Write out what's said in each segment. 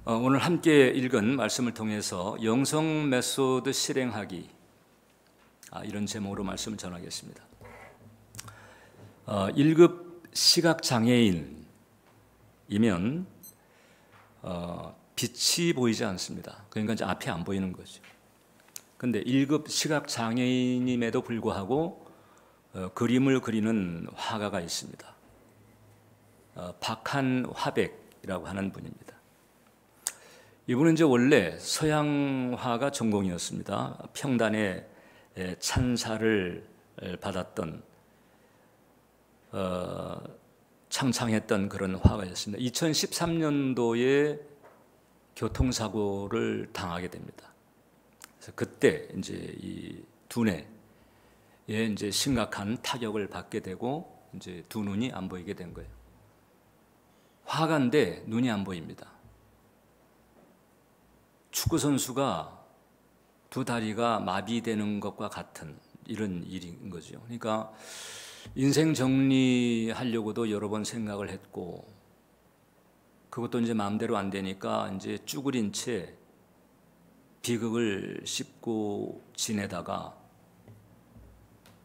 오늘 함께 읽은 말씀을 통해서 영성 메소드 실행하기 이런 제목으로 말씀을 전하겠습니다. 1급 시각장애인이면 빛이 보이지 않습니다. 그러니까 이제 앞이 안 보이는 거죠. 근데 1급 시각장애인임에도 불구하고 그림을 그리는 화가가 있습니다. 박한화백이라고 하는 분입니다. 이분은 이제 원래 서양화가 전공이었습니다. 평단의 찬사를 받았던 창창했던 그런 화가였습니다. 2013년도에 교통사고를 당하게 됩니다. 그래서 그때 이제 이 두뇌에 이제 심각한 타격을 받게 되고 이제 두 눈이 안 보이게 된 거예요. 화가인데 눈이 안 보입니다. 축구 선수가 두 다리가 마비되는 것과 같은 이런 일인 거죠. 그러니까 인생 정리하려고도 여러 번 생각을 했고, 그것도 이제 마음대로 안 되니까 이제 쭈그린 채 비극을 씹고 지내다가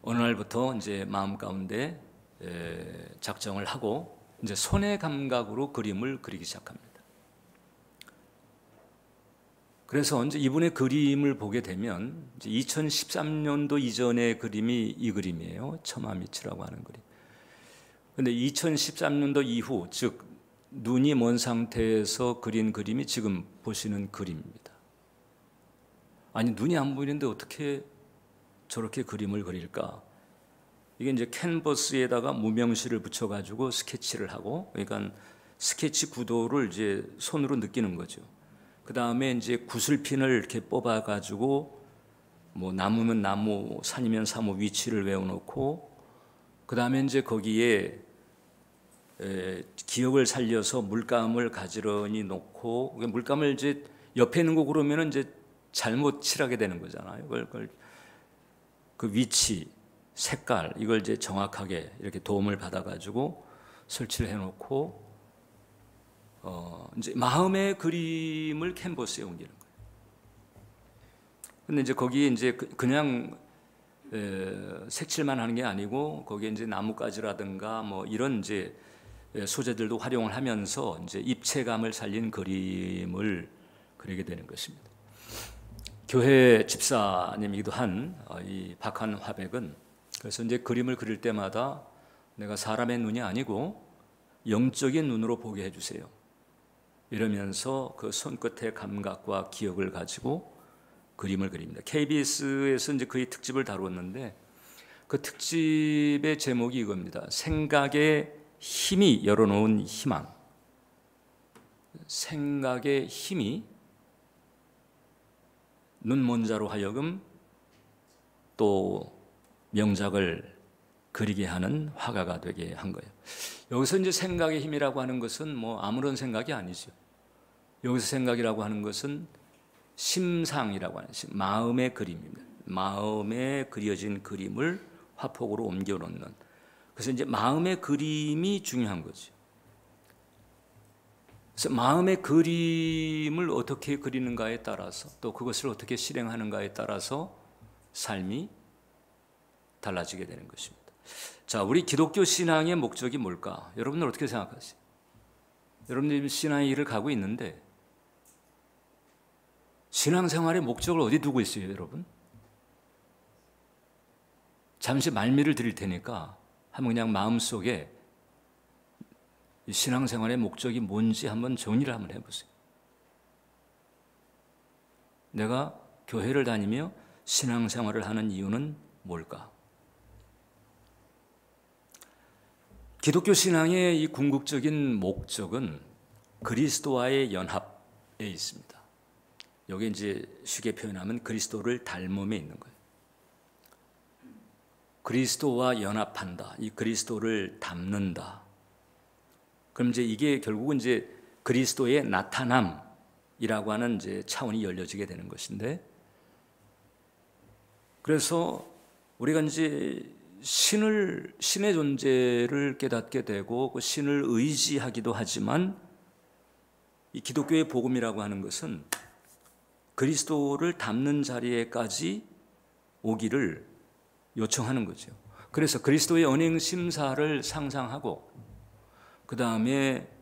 어느 날부터 이제 마음 가운데 작정을 하고 이제 손의 감각으로 그림을 그리기 시작합니다. 그래서 이제 이분의 그림을 보게 되면 이제 2013년도 이전의 그림이 이 그림이에요. 처마미치라고 하는 그림. 그런데 2013년도 이후, 즉 눈이 먼 상태에서 그린 그림이 지금 보시는 그림입니다. 아니, 눈이 안 보이는데 어떻게 저렇게 그림을 그릴까? 이게 이제 캔버스에다가 무명시를 붙여가지고 스케치를 하고, 그러니까 스케치 구도를 이제 손으로 느끼는 거죠. 그 다음에 이제 구슬핀을 이렇게 뽑아가지고 뭐 나무면 나무, 산이면 사무 위치를 외워놓고, 그 다음에 이제 거기에 기억을 살려서 물감을 가지런히 놓고, 물감을 이제 옆에 있는 거 그러면은 이제 잘못 칠하게 되는 거잖아요. 그걸 그 위치, 색깔 이걸 이제 정확하게 이렇게 도움을 받아가지고 설치를 해놓고 이제 마음의 그림을 캔버스에 옮기는 거예요. 근데 이제 거기에 이제 그냥 색칠만 하는 게 아니고 거기에 이제 나뭇가지라든가 뭐 이런 이제 소재들도 활용을 하면서 이제 입체감을 살린 그림을 그리게 되는 것입니다. 교회 집사님이기도 한 이 박한화백은 그래서 이제 그림을 그릴 때마다 내가 사람의 눈이 아니고 영적인 눈으로 보게 해주세요. 이러면서 그 손끝의 감각과 기억을 가지고 그림을 그립니다. KBS에서 이제 그의 특집을 다뤘는데 그 특집의 제목이 이겁니다. 생각의 힘이 열어놓은 희망. 생각의 힘이 눈먼자로 하여금 또 명작을 그리게 하는 화가가 되게 한 거예요. 여기서 이제 생각의 힘이라고 하는 것은 뭐 아무런 생각이 아니죠. 여기서 생각이라고 하는 것은 심상이라고 하는 마음의 그림입니다. 마음에 그려진 그림을 화폭으로 옮겨 놓는. 그래서 이제 마음의 그림이 중요한 거죠. 그래서 마음의 그림을 어떻게 그리는가에 따라서 또 그것을 어떻게 실행하는가에 따라서 삶이 달라지게 되는 것입니다. 자, 우리 기독교 신앙의 목적이 뭘까? 여러분들 어떻게 생각하세요? 여러분들 신앙의 길을 가고 있는데 신앙생활의 목적을 어디 두고 있어요, 여러분? 잠시 말미를 드릴 테니까 한번 그냥 마음속에 신앙생활의 목적이 뭔지 한번 정리를 한번 해보세요. 내가 교회를 다니며 신앙생활을 하는 이유는 뭘까? 기독교 신앙의 이 궁극적인 목적은 그리스도와의 연합에 있습니다. 여기 이제 쉽게 표현하면 그리스도를 닮음에 있는 거예요. 그리스도와 연합한다. 이 그리스도를 닮는다. 그럼 이제 이게 결국은 이제 그리스도의 나타남이라고 하는 이제 차원이 열려지게 되는 것인데, 그래서 우리가 이제 신의 존재를 깨닫게 되고 그 신을 의지하기도 하지만 이 기독교의 복음이라고 하는 것은 그리스도를 닮는 자리에까지 오기를 요청하는 거죠. 그래서 그리스도의 언행 심사를 상상하고 그 다음에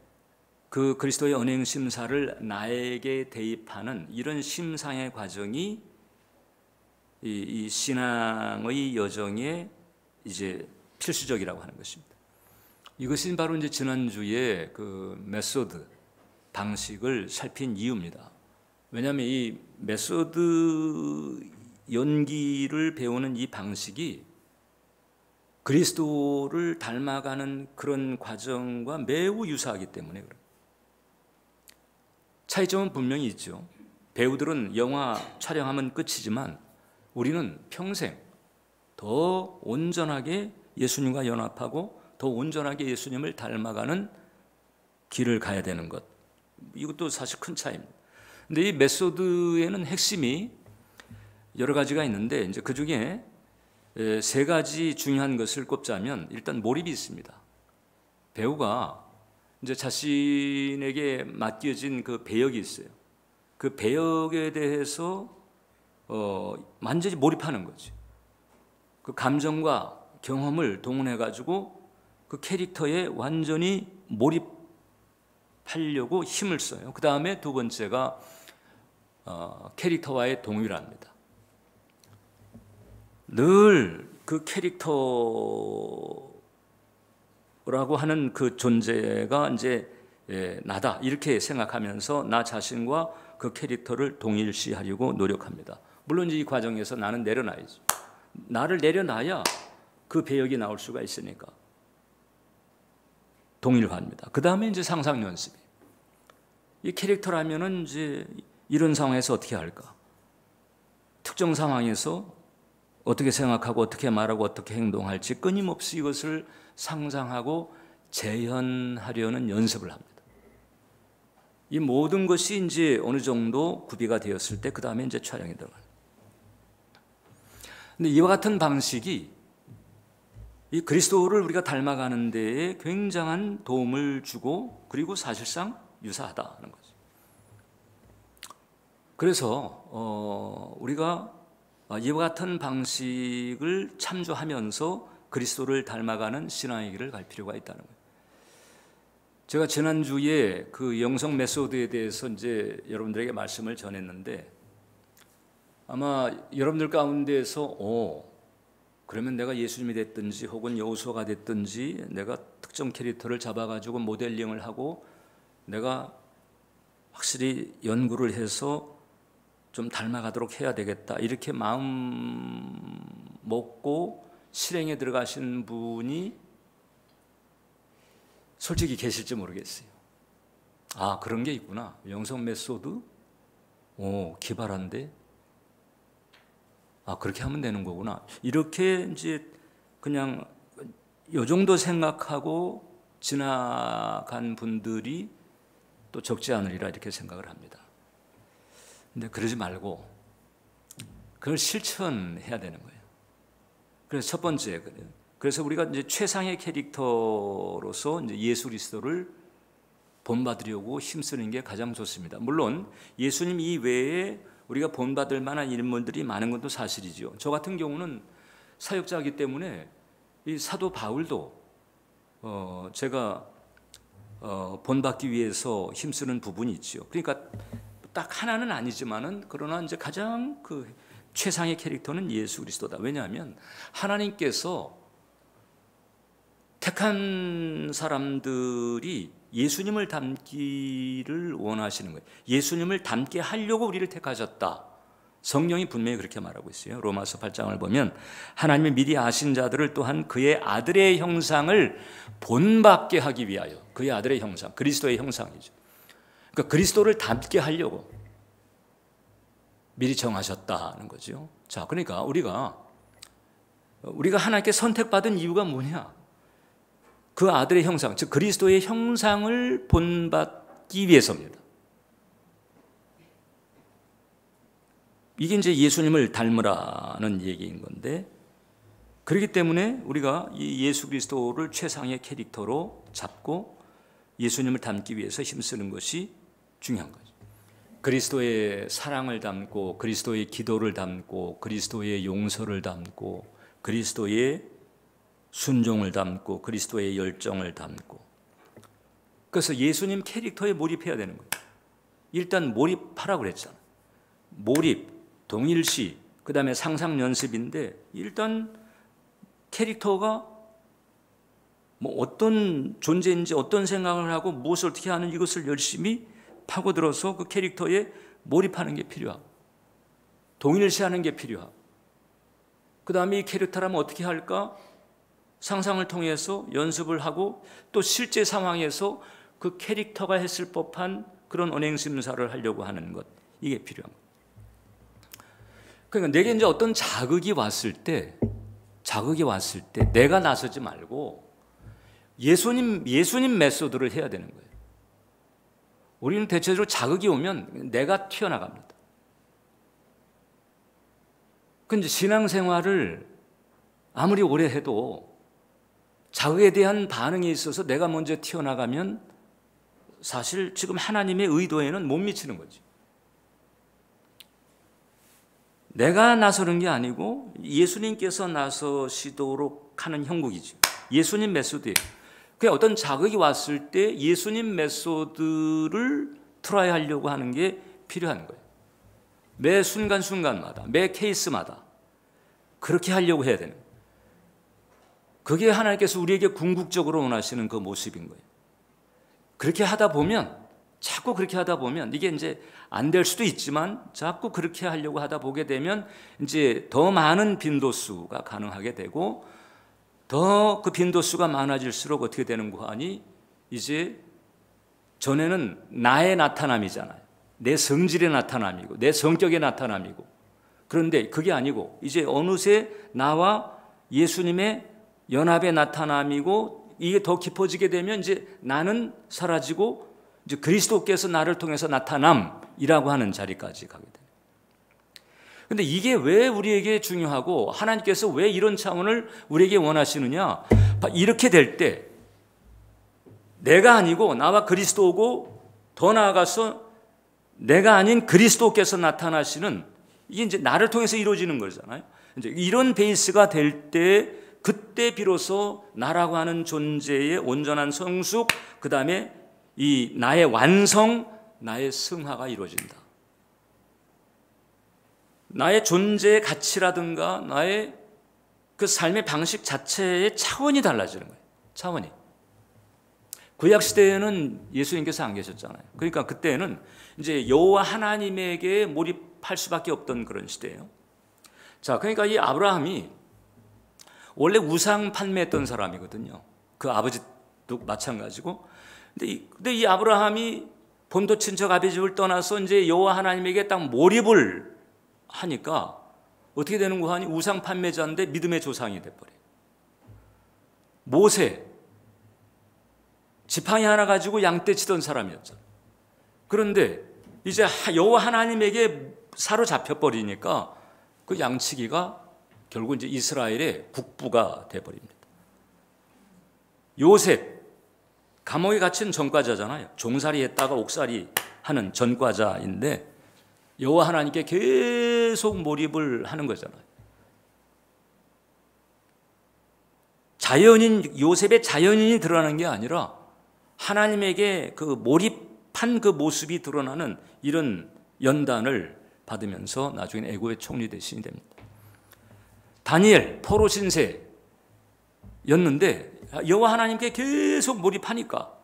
그 그리스도의 언행 심사를 나에게 대입하는 이런 심상의 과정이 이 신앙의 여정에 이제 필수적이라고 하는 것입니다. 이것이 바로 이제 지난주에 그 메소드 방식을 살핀 이유입니다. 왜냐하면 이 메소드 연기를 배우는 이 방식이 그리스도를 닮아가는 그런 과정과 매우 유사하기 때문에 그래요. 차이점은 분명히 있죠. 배우들은 영화 촬영하면 끝이지만 우리는 평생 더 온전하게 예수님과 연합하고 더 온전하게 예수님을 닮아가는 길을 가야 되는 것. 이것도 사실 큰 차이입니다. 근데 이 메소드에는 핵심이 여러 가지가 있는데 이제 그 중에 세 가지 중요한 것을 꼽자면 일단 몰입이 있습니다. 배우가 이제 자신에게 맡겨진 그 배역이 있어요. 그 배역에 대해서 완전히 몰입하는 거죠. 그 감정과 경험을 동원해 가지고 그 캐릭터에 완전히 몰입하려고 힘을 써요. 그 다음에 두 번째가 캐릭터와의 동일합니다. 늘 그 캐릭터라고 하는 그 존재가 이제 나다 이렇게 생각하면서 나 자신과 그 캐릭터를 동일시하려고 노력합니다. 물론 이 과정에서 나는 내려놔야죠. 나를 내려놔야 그 배역이 나올 수가 있으니까 동일화합니다. 그 다음에 이제 상상 연습이. 이 캐릭터라면은 이제 이런 상황에서 어떻게 할까? 특정 상황에서 어떻게 생각하고 어떻게 말하고 어떻게 행동할지 끊임없이 이것을 상상하고 재현하려는 연습을 합니다. 이 모든 것이 이제 어느 정도 구비가 되었을 때 그 다음에 이제 촬영이 들어가요. 근데 이와 같은 방식이 이 그리스도를 우리가 닮아가는 데에 굉장한 도움을 주고 그리고 사실상 유사하다는 거죠. 그래서 우리가 이와 같은 방식을 참조하면서 그리스도를 닮아가는 신앙의 길을 갈 필요가 있다는 거예요. 제가 지난주에 그 영성 메소드에 대해서 이제 여러분들에게 말씀을 전했는데 아마 여러분들 가운데에서 그러면 내가 예수님이 됐든지 혹은 여호수아가 됐든지 내가 특정 캐릭터를 잡아가지고 모델링을 하고 내가 확실히 연구를 해서 좀 닮아가도록 해야 되겠다 이렇게 마음 먹고 실행에 들어가신 분이 솔직히 계실지 모르겠어요. 아, 그런 게 있구나. 영성 메소드? 기발한데? 아, 그렇게 하면 되는 거구나. 이렇게 이제 그냥 요 정도 생각하고 지나간 분들이 또 적지 않으리라 이렇게 생각을 합니다. 근데 그러지 말고 그걸 실천해야 되는 거예요. 그래서 첫 번째, 그래서 우리가 이제 최상의 캐릭터로서 이제 예수 그리스도를 본받으려고 힘쓰는 게 가장 좋습니다. 물론 예수님 이외에 우리가 본받을 만한 인물들이 많은 것도 사실이죠. 저 같은 경우는 사역자이기 때문에 이 사도 바울도 제가 본받기 위해서 힘쓰는 부분이 있죠. 그러니까 딱 하나는 아니지만은 그러나 이제 가장 그 최상의 캐릭터는 예수 그리스도다. 왜냐하면 하나님께서 택한 사람들이 예수님을 닮기를 원하시는 거예요. 예수님을 닮게 하려고 우리를 택하셨다. 성경이 분명히 그렇게 말하고 있어요. 로마서 8장을 보면 하나님이 미리 아신 자들을 또한 그의 아들의 형상을 본받게 하기 위하여, 그의 아들의 형상, 그리스도의 형상이죠. 그러니까 그리스도를 닮게 하려고 미리 정하셨다는 거죠. 자, 그러니까 우리가 하나님께 선택받은 이유가 뭐냐? 그 아들의 형상, 즉 그리스도의 형상을 본받기 위해서입니다. 이게 이제 예수님을 닮으라는 얘기인 건데, 그렇기 때문에 우리가 이 예수 그리스도를 최상의 캐릭터로 잡고 예수님을 닮기 위해서 힘쓰는 것이 중요한 거죠. 그리스도의 사랑을 담고 그리스도의 기도를 담고 그리스도의 용서를 담고 그리스도의 순종을 담고 그리스도의 열정을 담고, 그래서 예수님 캐릭터에 몰입해야 되는 거예요. 일단 몰입하라고 그랬잖아요. 몰입, 동일시, 그 다음에 상상 연습인데 일단 캐릭터가 뭐 어떤 존재인지 어떤 생각을 하고 무엇을 어떻게 하는 이것을 열심히 파고들어서 그 캐릭터에 몰입하는 게 필요하고 동일시하는 게 필요하고, 그 다음에 이 캐릭터라면 어떻게 할까? 상상을 통해서 연습을 하고 또 실제 상황에서 그 캐릭터가 했을 법한 그런 언행심사를 하려고 하는 것, 이게 필요합니다. 그러니까 내게 이제 어떤 자극이 왔을 때 내가 나서지 말고 예수님 메소드를 해야 되는 거예요. 우리는 대체적으로 자극이 오면 내가 튀어나갑니다. 근데 신앙생활을 아무리 오래 해도 자극에 대한 반응이 있어서 내가 먼저 튀어나가면 사실 지금 하나님의 의도에는 못 미치는 거지. 내가 나서는 게 아니고 예수님께서 나서시도록 하는 형국이죠. 예수님 메소드예요. 그 어떤 자극이 왔을 때 예수님 메소드를 트라이 하려고 하는 게 필요한 거예요. 매 순간순간마다, 매 케이스마다 그렇게 하려고 해야 되는 거예요. 그게 하나님께서 우리에게 궁극적으로 원하시는 그 모습인 거예요. 그렇게 하다 보면, 자꾸 그렇게 하다 보면, 이게 이제 안 될 수도 있지만 자꾸 그렇게 하려고 하다 보게 되면 이제 더 많은 빈도수가 가능하게 되고, 더 그 빈도수가 많아질수록 어떻게 되는 거 하니, 이제 전에는 나의 나타남이잖아요. 내 성질의 나타남이고 내 성격의 나타남이고, 그런데 그게 아니고 이제 어느새 나와 예수님의 연합의 나타남이고, 이게 더 깊어지게 되면 이제 나는 사라지고 이제 그리스도께서 나를 통해서 나타남이라고 하는 자리까지 가게 돼요. 그런데 이게 왜 우리에게 중요하고 하나님께서 왜 이런 차원을 우리에게 원하시느냐? 이렇게 될 때 내가 아니고 나와 그리스도고, 더 나아가서 내가 아닌 그리스도께서 나타나시는, 이게 이제 나를 통해서 이루어지는 거잖아요. 이제 이런 베이스가 될 때, 그때 비로소 나라고 하는 존재의 온전한 성숙, 그 다음에 이 나의 완성, 나의 승화가 이루어진다. 나의 존재의 가치라든가 나의 그 삶의 방식 자체의 차원이 달라지는 거예요. 차원이. 구약 시대에는 예수님께서 안 계셨잖아요. 그러니까 그때는 이제 여호와 하나님에게 몰입할 수밖에 없던 그런 시대예요. 자, 그러니까 이 아브라함이 원래 우상 판매했던 사람이거든요. 그 아버지도 마찬가지고. 근데 이 아브라함이 본토 친척 아비 집을 떠나서 이제 여호와 하나님에게 딱 몰입을 하니까 어떻게 되는 거 하니, 우상 판매자인데 믿음의 조상이 돼버려요. 모세, 지팡이 하나 가지고 양떼 치던 사람이었죠. 그런데 이제 여호와 하나님에게 사로잡혀 버리니까 그 양치기가 결국 이제 이스라엘의 국부가 돼버립니다. 요셉, 감옥에 갇힌 전과자잖아요. 종살이 했다가 옥살이 하는 전과자인데 여호와 하나님께 계속 몰입을 하는 거잖아요. 자연인, 요셉의 자연인이 드러나는 게 아니라 하나님에게 그 몰입한 그 모습이 드러나는 이런 연단을 받으면서 나중에 애고의 총리 대신이 됩니다. 다니엘, 포로 신세였는데 여호와 하나님께 계속 몰입하니까,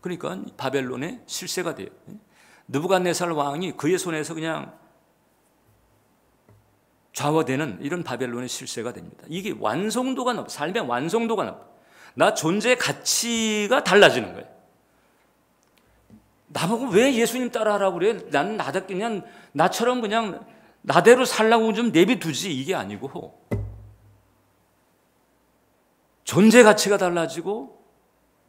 그러니까 바벨론의 실세가 돼요. 느부갓네살 왕이 그의 손에서 그냥 좌우되는 이런 바벨론의 실세가 됩니다. 이게 완성도가 높아, 삶의 완성도가 높아. 나 존재의 가치가 달라지는 거예요. 나보고 왜 예수님 따라하라고 그래? 나는 나답게 그냥 나처럼 그냥 나대로 살라고 좀 내비두지, 이게 아니고 존재 가치가 달라지고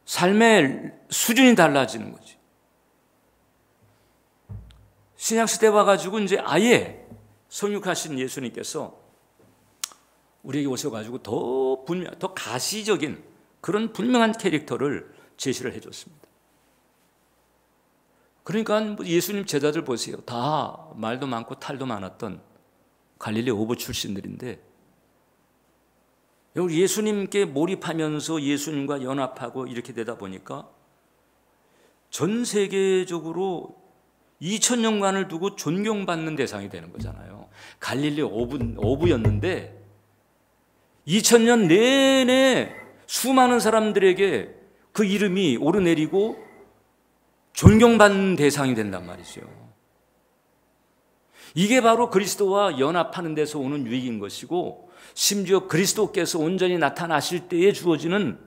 삶의 수준이 달라지는 거지. 신약시대 와가지고 이제 아예 성육하신 예수님께서 우리에게 오셔가지고 더 가시적인 그런 분명한 캐릭터를 제시를 해줬습니다. 그러니까 예수님 제자들 보세요. 다 말도 많고 탈도 많았던 갈릴리 어부 출신들인데 예수님께 몰입하면서 예수님과 연합하고 이렇게 되다 보니까 전 세계적으로 2000년간을 두고 존경받는 대상이 되는 거잖아요. 갈릴리 어부였는데 2000년 내내 수많은 사람들에게 그 이름이 오르내리고 존경받는 대상이 된단 말이죠. 이게 바로 그리스도와 연합하는 데서 오는 유익인 것이고, 심지어 그리스도께서 온전히 나타나실 때에 주어지는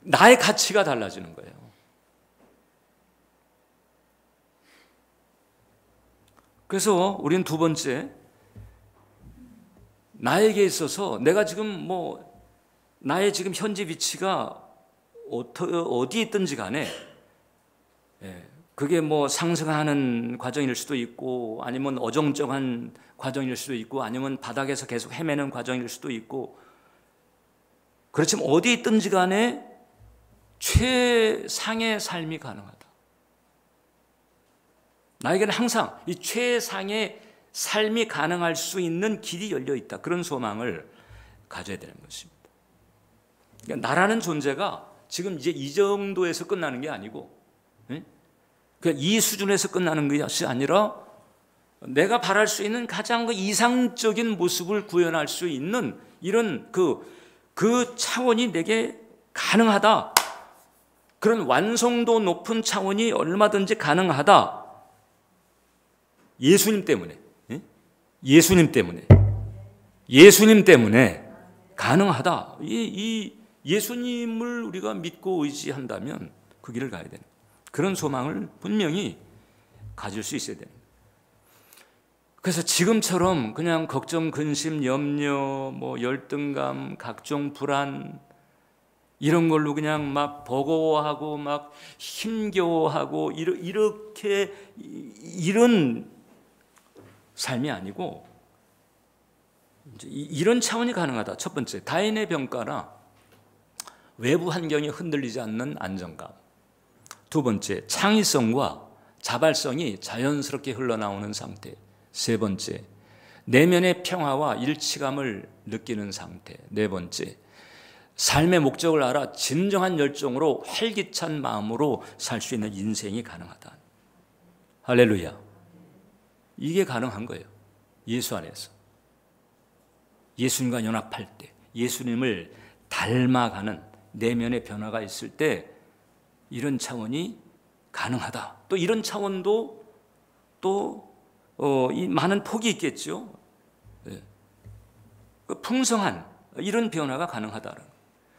나의 가치가 달라지는 거예요. 그래서 우리는 두 번째, 나에게 있어서 내가 지금 나의 지금 현재 위치가 어디에 있든지 간에 그게 상승하는 과정일 수도 있고, 아니면 어정쩡한 과정일 수도 있고, 아니면 바닥에서 계속 헤매는 과정일 수도 있고, 그렇지만 어디에 있든지 간에 최상의 삶이 가능하다. 나에게는 항상 이 최상의 삶이 가능할 수 있는 길이 열려 있다. 그런 소망을 가져야 되는 것입니다. 그러니까 나라는 존재가 지금 이제 이 정도에서 끝나는 게 아니고, 그러니까 이 수준에서 끝나는 것이 아니라 내가 바랄 수 있는 가장 이상적인 모습을 구현할 수 있는 이런 그 차원이 내게 가능하다. 그런 완성도 높은 차원이 얼마든지 가능하다. 예수님 때문에 가능하다. 이 예수님을 우리가 믿고 의지한다면 그 길을 가야 되는, 그런 소망을 분명히 가질 수 있어야 되는. 그래서 지금처럼 그냥 걱정, 근심, 염려, 열등감, 각종 불안 이런 걸로 그냥 막 버거워하고 막 힘겨워하고 이렇게 이런 삶이 아니고, 이런 차원이 가능하다. 첫 번째, 다인의 병가라 외부 환경이 흔들리지 않는 안정감. 두 번째, 창의성과 자발성이 자연스럽게 흘러나오는 상태. 세 번째, 내면의 평화와 일치감을 느끼는 상태. 네 번째, 삶의 목적을 알아 진정한 열정으로 활기찬 마음으로 살 수 있는 인생이 가능하다. 할렐루야. 이게 가능한 거예요. 예수 안에서. 예수님과 연합할 때, 예수님을 닮아가는 내면의 변화가 있을 때 이런 차원이 가능하다. 또 이런 차원도 이 많은 폭이 있겠죠. 풍성한 이런 변화가 가능하다.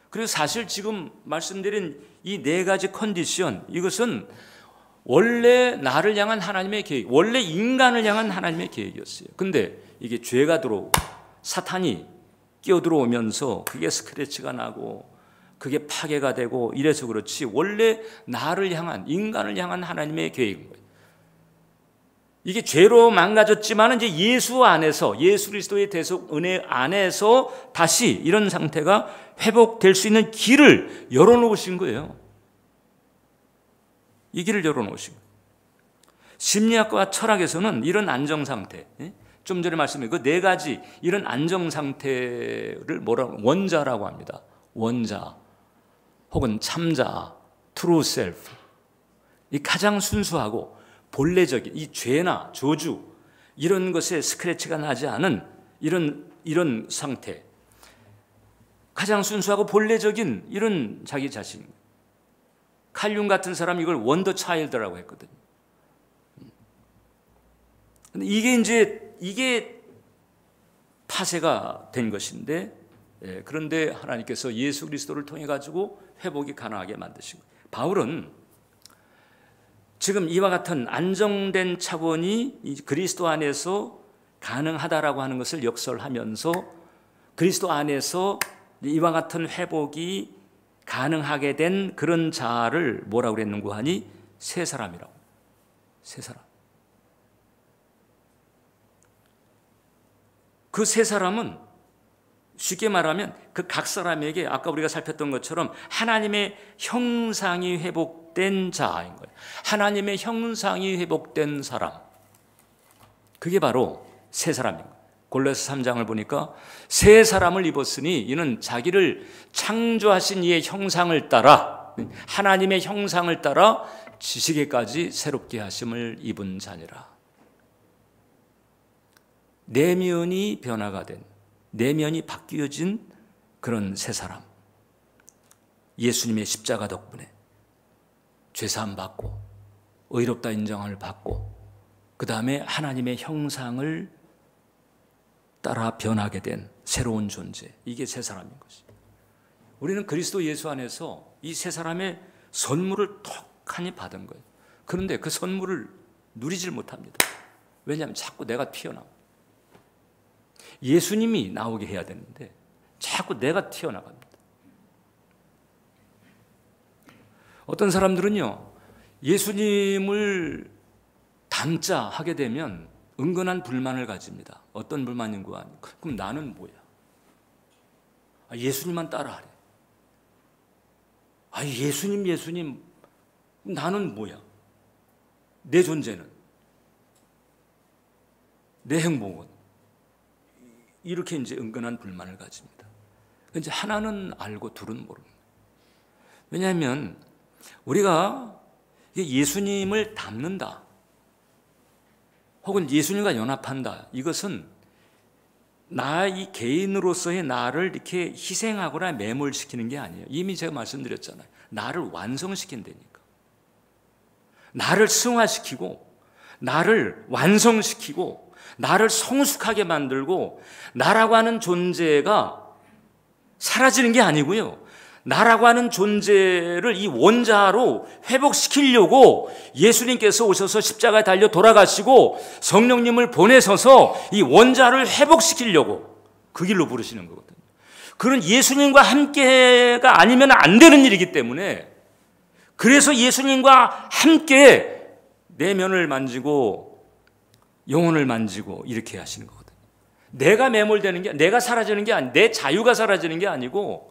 그리고 사실 지금 말씀드린 이 네 가지 컨디션, 이것은 원래 나를 향한 하나님의 계획, 원래 인간을 향한 하나님의 계획이었어요. 근데 이게 죄가 들어오고 사탄이 끼어들어오면서 그게 스크래치가 나고 그게 파괴가 되고 이래서 그렇지, 원래 나를 향한, 인간을 향한 하나님의 계획인 거예요. 이게 죄로 망가졌지만 이제 예수 안에서, 예수 그리스도의 대속 은혜 안에서 다시 이런 상태가 회복될 수 있는 길을 열어놓으신 거예요. 이 길을 열어놓으신 거예요. 심리학과 철학에서는 이런 안정 상태, 좀 전에 말씀드린 그 네 가지 이런 안정 상태를 원자라고 합니다. 원자 혹은 참자, true self. 이 가장 순수하고 본래적인 이 죄나 저주 이런 것에 스크래치가 나지 않은 이런 상태, 가장 순수하고 본래적인 이런 자기 자신. 칼융 같은 사람이 이걸 원더 차일드라고 했거든요. 근데 이게 파쇄가 된 것인데, 그런데 하나님께서 예수 그리스도를 통해 가지고 회복이 가능하게 만드신 거예요. 바울은 지금 이와 같은 안정된 차원이 그리스도 안에서 가능하다라고 하는 것을 역설하면서 그리스도 안에서 이와 같은 회복이 가능하게 된 그런 자를 뭐라고 그랬는고 하니? 새 사람이라고. 새 사람. 그 새 사람은 쉽게 말하면 그 각 사람에게 아까 우리가 살폈던 것처럼 하나님의 형상이 회복되는 회복된 자인 거예요. 하나님의 형상이 회복된 사람. 그게 바로 새 사람인 거예요. 골로새 3장을 보니까 새 사람을 입었으니 이는 자기를 창조하신 이의 형상을 따라, 하나님의 형상을 따라 지식에까지 새롭게 하심을 입은 자니라. 내면이 변화가 된, 내면이 바뀌어진 그런 새 사람. 예수님의 십자가 덕분에 죄사함 받고 의롭다 인정을 받고 그 다음에 하나님의 형상을 따라 변하게 된 새로운 존재. 이게 새 사람인 것이. 우리는 그리스도 예수 안에서 이 새 사람의 선물을 톡하니 받은 거예요. 그런데 그 선물을 누리질 못합니다. 왜냐하면 자꾸 내가 튀어나와. 예수님이 나오게 해야 되는데 자꾸 내가 튀어나갑니다. 어떤 사람들은요, 예수님을 닮자 하게 되면 은근한 불만을 가집니다. 어떤 불만인가 하니, 그럼 나는 뭐야? 예수님만 따라하래. 예수님, 나는 뭐야? 내 존재는, 내 행복은, 이렇게 이제 은근한 불만을 가집니다. 이제 하나는 알고 둘은 모르는 거예요. 왜냐하면 우리가 예수님을 닮는다, 혹은 예수님과 연합한다, 이것은 이 개인으로서의 나를 이렇게 희생하거나 매몰시키는 게 아니에요. 이미 제가 말씀드렸잖아요. 나를 완성시킨다니까. 나를 승화시키고, 나를 완성시키고, 나를 성숙하게 만들고, 나라고 하는 존재가 사라지는 게 아니고요, 나라고 하는 존재를 이 원자로 회복시키려고 예수님께서 오셔서 십자가에 달려 돌아가시고 성령님을 보내셔서 이 원자를 회복시키려고 그 길로 부르시는 거거든요. 그런 예수님과 함께가 아니면 안 되는 일이기 때문에, 그래서 예수님과 함께 내면을 만지고 영혼을 만지고 이렇게 하시는 거거든요. 내가 매몰되는 게, 내가 사라지는 게 아니, 내 자유가 사라지는 게 아니고,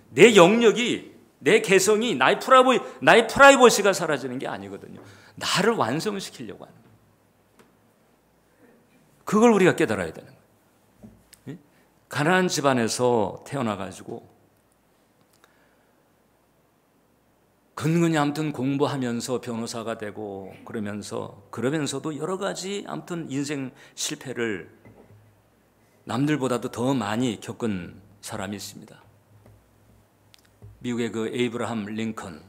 내 영역이, 내 개성이, 나의 프라이버시가 사라지는 게 아니거든요. 나를 완성시키려고 하는 거예요. 그걸 우리가 깨달아야 되는 거예요. 가난한 집안에서 태어나가지고 근근히 아무튼 공부하면서 변호사가 되고 그러면서도 여러 가지 아무튼 인생 실패를 남들보다도 더 많이 겪은 사람이 있습니다. 미국의 그 에이브라함 링컨.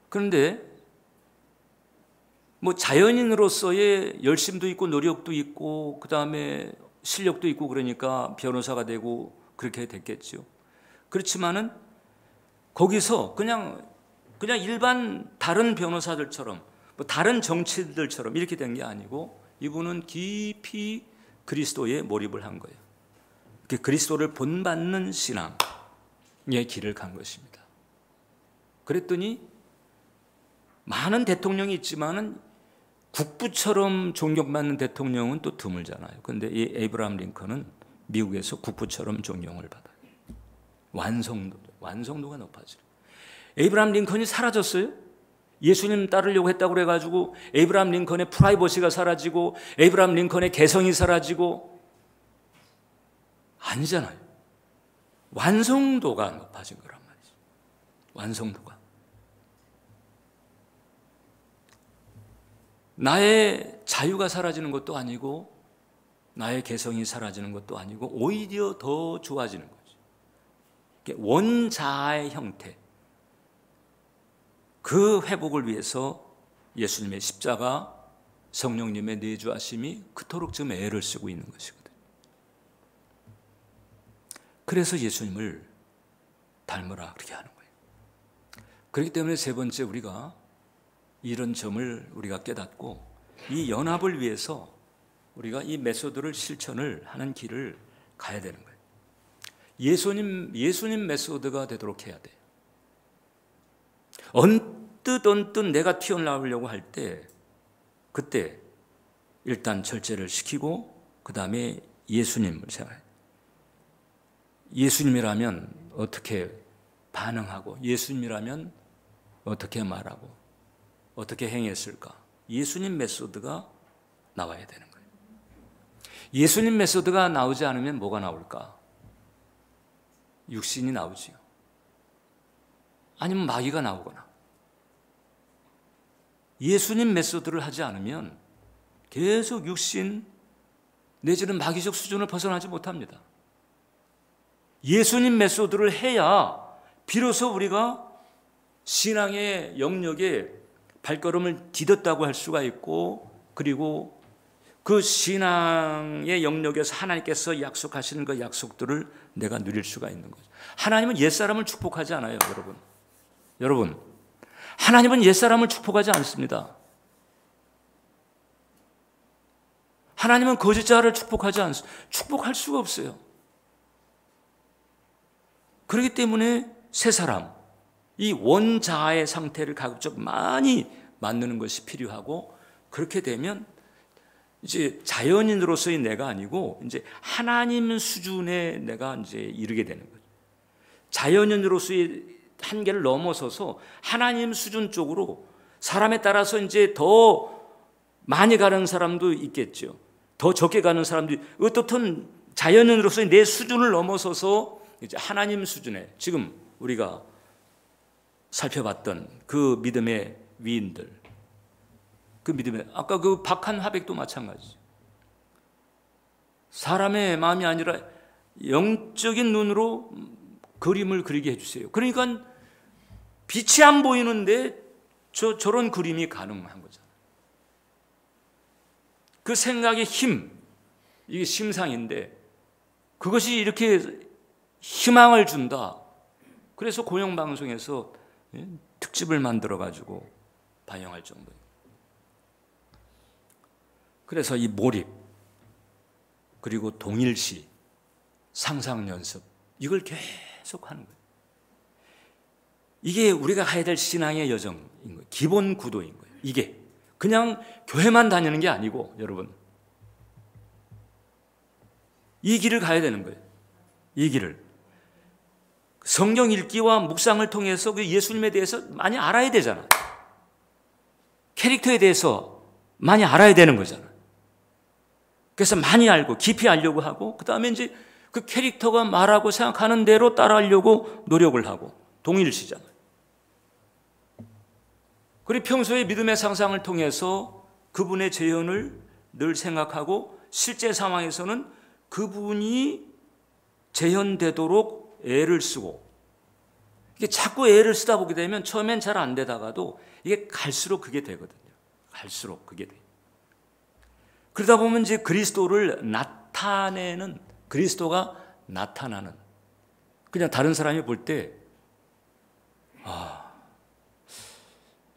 그런데 뭐 자연인으로서의 열심도 있고 노력도 있고 그 다음에 실력도 있고 그러니까 변호사가 되고 그렇게 됐겠죠. 그렇지만은 거기서 그냥 일반 다른 변호사들처럼, 뭐 다른 정치인들처럼 이렇게 된 게 아니고, 이분은 깊이 그리스도에 몰입을 한 거예요. 그리스도를 본받는 신앙의 길을 간 것입니다. 그랬더니 많은 대통령이 있지만은 국부처럼 존경받는 대통령은 또 드물잖아요. 그런데 이 에이브라함 링컨은 미국에서 국부처럼 존경을 받아요. 완성도가 높아지죠. 에이브라함 링컨이 사라졌어요? 예수님 따르려고 했다고 그래가지고 에이브라함 링컨의 프라이버시가 사라지고 에이브라함 링컨의 개성이 사라지고, 아니잖아요. 완성도가 높아진 거란 말이죠. 완성도가. 나의 자유가 사라지는 것도 아니고 나의 개성이 사라지는 것도 아니고 오히려 더 좋아지는 거죠. 원자의 형태, 그 회복을 위해서 예수님의 십자가, 성령님의 내주하심이 그토록 지금 애를 쓰고 있는 것이거든요. 그래서 예수님을 닮으라 그렇게 하는 거예요. 그렇기 때문에 세 번째, 우리가 이런 점을 우리가 깨닫고 이 연합을 위해서 우리가 이 메소드를 실천을 하는 길을 가야 되는 거예요. 예수님 메소드가 되도록 해야 돼요. 언뜻 내가 튀어나오려고 할 때, 그때 일단 절제를 시키고 그 다음에 예수님을 생각해요. 예수님이라면 어떻게 반응하고, 예수님이라면 어떻게 말하고 어떻게 행했을까? 예수님 메소드가 나와야 되는 거예요. 예수님 메소드가 나오지 않으면 뭐가 나올까? 육신이 나오지요. 아니면 마귀가 나오거나. 예수님 메소드를 하지 않으면 계속 육신 내지는 마귀적 수준을 벗어나지 못합니다. 예수님 메소드를 해야 비로소 우리가 신앙의 영역에 발걸음을 디뎠다고 할 수가 있고, 그리고 그 신앙의 영역에서 하나님께서 약속하시는 그 약속들을 내가 누릴 수가 있는 거죠. 하나님은 옛사람을 축복하지 않아요, 여러분. 하나님은 옛사람을 축복하지 않습니다. 하나님은 거짓자를 축복하지 않습니다. 축복할 수가 없어요. 그렇기 때문에 새 사람, 이 원자의 상태를 가급적 많이 만드는 것이 필요하고, 그렇게 되면 이제 자연인으로서의 내가 아니고 이제 하나님 수준의 내가 이제 이르게 되는 거죠. 자연인으로서의 한계를 넘어서서 하나님 수준 쪽으로 사람에 따라서 이제 더 많이 가는 사람도 있겠죠. 더 적게 가는 사람도, 어떻든 자연인으로서의 내 수준을 넘어서서 이제 하나님 수준에, 지금 우리가 살펴봤던 그 믿음의 위인들, 그 믿음의, 아까 그 박한 화백도 마찬가지죠. 사람의 마음이 아니라 영적인 눈으로 그림을 그리게 해주세요. 그러니까 빛이 안 보이는데 저런 그림이 가능한 거잖아요. 그 생각의 힘, 이게 심상인데 그것이 이렇게 희망을 준다. 그래서 고영방송에서 특집을 만들어가지고 반영할 정도예요. 그래서 이 몰입, 그리고 동일시, 상상연습, 이걸 계속 하는 거예요. 이게 우리가 가야 될 신앙의 여정인 거예요. 기본 구도인 거예요. 이게 그냥 교회만 다니는 게 아니고, 여러분, 이 길을 가야 되는 거예요. 이 길을 성경 읽기와 묵상을 통해서 그 예수님에 대해서 많이 알아야 되잖아요. 캐릭터에 대해서 많이 알아야 되는 거잖아요. 그래서 많이 알고 깊이 알려고 하고, 그 다음에 이제 그 캐릭터가 말하고 생각하는 대로 따라하려고 노력을 하고, 동일시잖아요. 그리고 평소에 믿음의 상상을 통해서 그분의 재현을 늘 생각하고, 실제 상황에서는 그분이 재현되도록 애를 쓰고, 이게 자꾸 애를 쓰다 보게 되면 처음엔 잘 안 되다가도 이게 갈수록 그게 되거든요. 갈수록 그게 돼요. 그러다 보면 이제 그리스도를 나타내는, 그리스도가 나타나는, 그냥 다른 사람이 볼 때,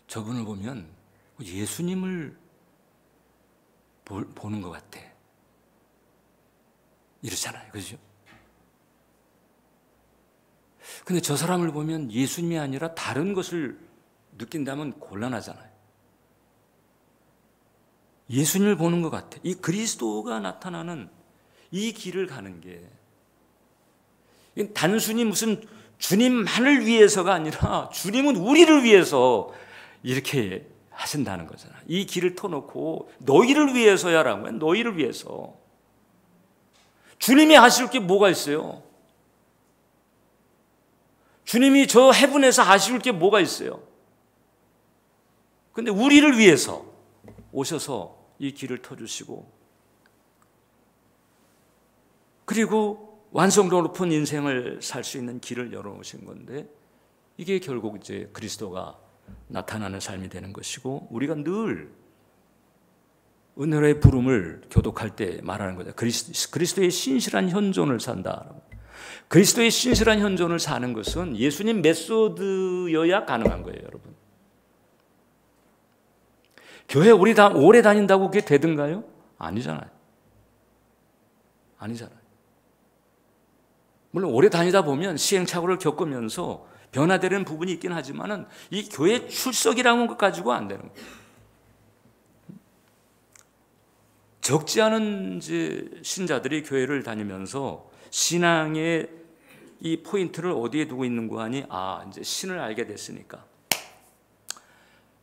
저분을 보면 예수님을 보는 것 같아, 이러잖아요. 그죠? 근데 저 사람을 보면 예수님이 아니라 다른 것을 느낀다면 곤란하잖아요. 예수님을 보는 것 같아. 이 그리스도가 나타나는 이 길을 가는 게 단순히 무슨 주님만을 위해서가 아니라 주님은 우리를 위해서 이렇게 하신다는 거잖아. 이 길을 터놓고 너희를 위해서야라고 해요. 너희를 위해서. 주님이 하실 게 뭐가 있어요? 주님이 저 해분에서 하실 게 뭐가 있어요? 근데 우리를 위해서 오셔서 이 길을 터주시고, 그리고 완성도 높은 인생을 살 수 있는 길을 열어놓으신 건데, 이게 결국 이제 그리스도가 나타나는 삶이 되는 것이고, 우리가 늘 은혜의 부름을 교독할 때 말하는 거죠. 그리스도의 신실한 현존을 산다. 그리스도의 신실한 현존을 사는 것은 예수님 메소드여야 가능한 거예요, 여러분. 교회 오래 다닌다고 그게 되든가요? 아니잖아요. 아니잖아요. 물론 오래 다니다 보면 시행착오를 겪으면서 변화되는 부분이 있긴 하지만은 이 교회 출석이라는 것 가지고 안 되는 거예요. 적지 않은 이제 신자들이 교회를 다니면서 신앙의 이 포인트를 어디에 두고 있는 거 하니, 이제 신을 알게 됐으니까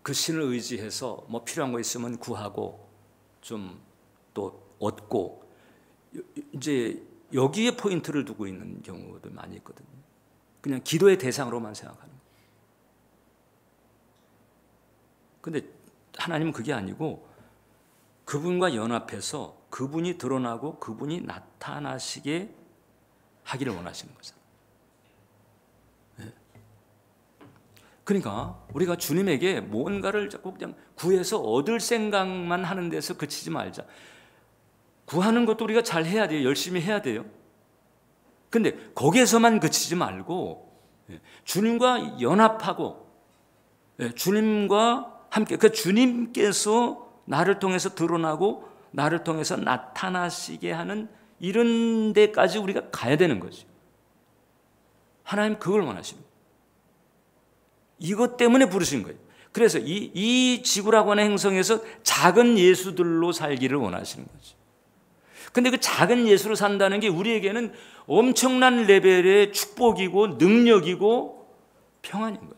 그 신을 의지해서 뭐 필요한 거 있으면 구하고 좀 또 얻고, 이제 여기에 포인트를 두고 있는 경우도 많이 있거든요. 그냥 기도의 대상으로만 생각하는 거예요. 근데 하나님은 그게 아니고 그분과 연합해서 그분이 드러나고 그분이 나타나시게 하기를 원하시는 거잖아요. 네. 그러니까 우리가 주님에게 뭔가를 자꾸 그냥 구해서 얻을 생각만 하는 데서 그치지 말자. 구하는 것도 우리가 잘 해야 돼요. 열심히 해야 돼요. 근데 거기에서만 그치지 말고 주님과 연합하고 주님과 함께, 그 주님께서 나를 통해서 드러나고 나를 통해서 나타나시게 하는 이런 데까지 우리가 가야 되는 거죠. 하나님 그걸 원하십니다. 이것 때문에 부르신 거예요. 그래서 이 지구라고 하는 행성에서 작은 예수들로 살기를 원하시는 거죠. 근데 그 작은 예수로 산다는 게 우리에게는 엄청난 레벨의 축복이고 능력이고 평안인 거예요.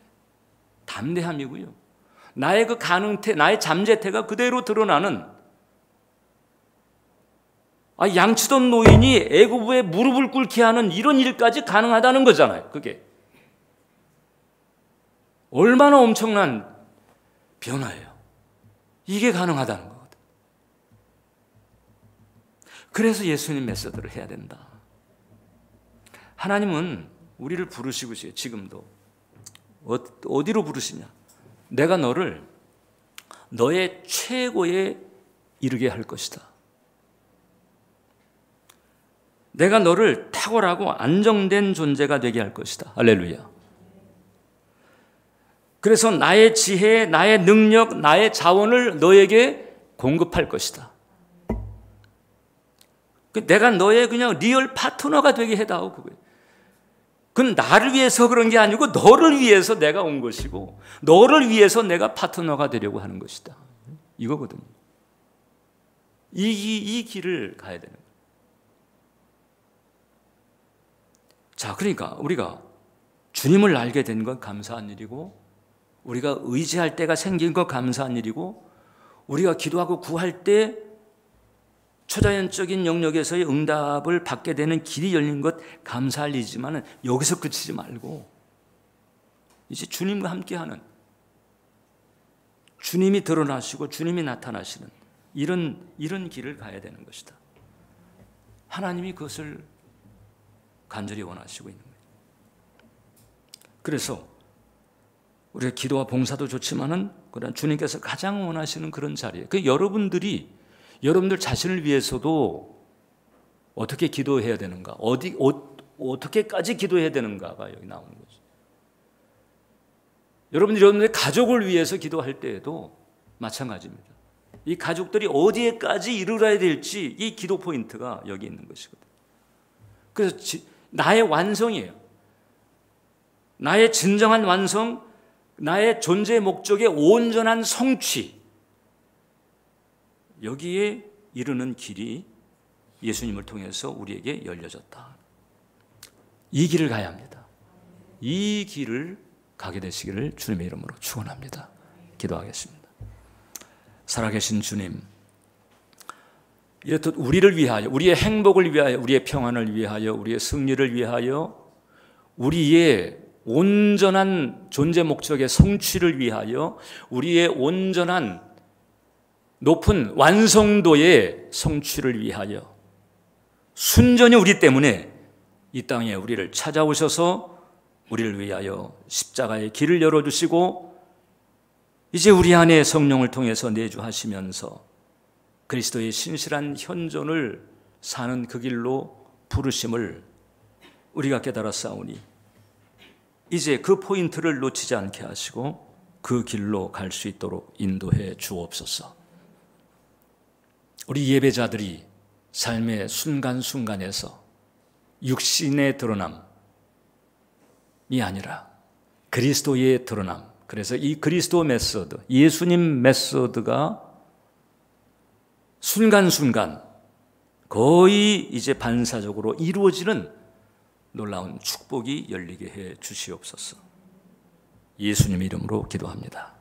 담대함이고요. 나의 그 가능태, 나의 잠재태가 그대로 드러나는, 양치던 노인이 애고부에 무릎을 꿇게 하는 이런 일까지 가능하다는 거잖아요. 그게 얼마나 엄청난 변화예요. 이게 가능하다는 거거든. 그래서 예수님 메소드를 해야 된다. 하나님은 우리를 부르시고 지금도 어디로 부르시냐? 내가 너를 너의 최고에 이르게 할 것이다. 내가 너를 탁월하고 안정된 존재가 되게 할 것이다. 할렐루야. 그래서 나의 지혜, 나의 능력, 나의 자원을 너에게 공급할 것이다. 내가 너의 그냥 리얼 파트너가 되게 해다오. 그건 나를 위해서 그런 게 아니고 너를 위해서 내가 온 것이고 너를 위해서 내가 파트너가 되려고 하는 것이다. 이거거든요. 이 길을 가야 되는 거예요. 자, 그러니까 우리가 주님을 알게 된 건 감사한 일이고, 우리가 의지할 때가 생긴 건 감사한 일이고, 우리가 기도하고 구할 때 초자연적인 영역에서의 응답을 받게 되는 길이 열린 것 감사할 일이지만 여기서 그치지 말고 이제 주님과 함께하는, 주님이 드러나시고 주님이 나타나시는 이런 길을 가야 되는 것이다. 하나님이 그것을 간절히 원하시고 있는 거예요. 그래서 우리가 기도와 봉사도 좋지만은 그런 주님께서 가장 원하시는 그런 자리에, 여러분들 자신을 위해서도 어떻게 기도해야 되는가, 어떻게까지 기도해야 되는가가 여기 나오는 거죠. 여러분들의 가족을 위해서 기도할 때에도 마찬가지입니다. 이 가족들이 어디에까지 이르러야 될지 이 기도 포인트가 여기 있는 것이거든요. 그래서 나의 완성이에요. 나의 진정한 완성, 나의 존재 목적의 온전한 성취, 여기에 이르는 길이 예수님을 통해서 우리에게 열려졌다. 이 길을 가야 합니다. 이 길을 가게 되시기를 주님의 이름으로 축원합니다. 기도하겠습니다. 살아계신 주님, 이렇듯 우리를 위하여, 우리의 행복을 위하여, 우리의 평안을 위하여, 우리의 승리를 위하여, 우리의 온전한 존재 목적의 성취를 위하여, 우리의 온전한 높은 완성도의 성취를 위하여 순전히 우리 때문에 이 땅에 우리를 찾아오셔서 우리를 위하여 십자가의 길을 열어주시고 이제 우리 안에 성령을 통해서 내주하시면서 그리스도의 신실한 현존을 사는 그 길로 부르심을 우리가 깨달았사오니 이제 그 포인트를 놓치지 않게 하시고 그 길로 갈 수 있도록 인도해 주옵소서. 우리 예배자들이 삶의 순간순간에서 육신의 드러남이 아니라 그리스도의 드러남, 그래서 이 그리스도 메소드, 예수님 메소드가 순간순간 거의 이제 반사적으로 이루어지는 놀라운 축복이 열리게 해 주시옵소서. 예수님 이름으로 기도합니다.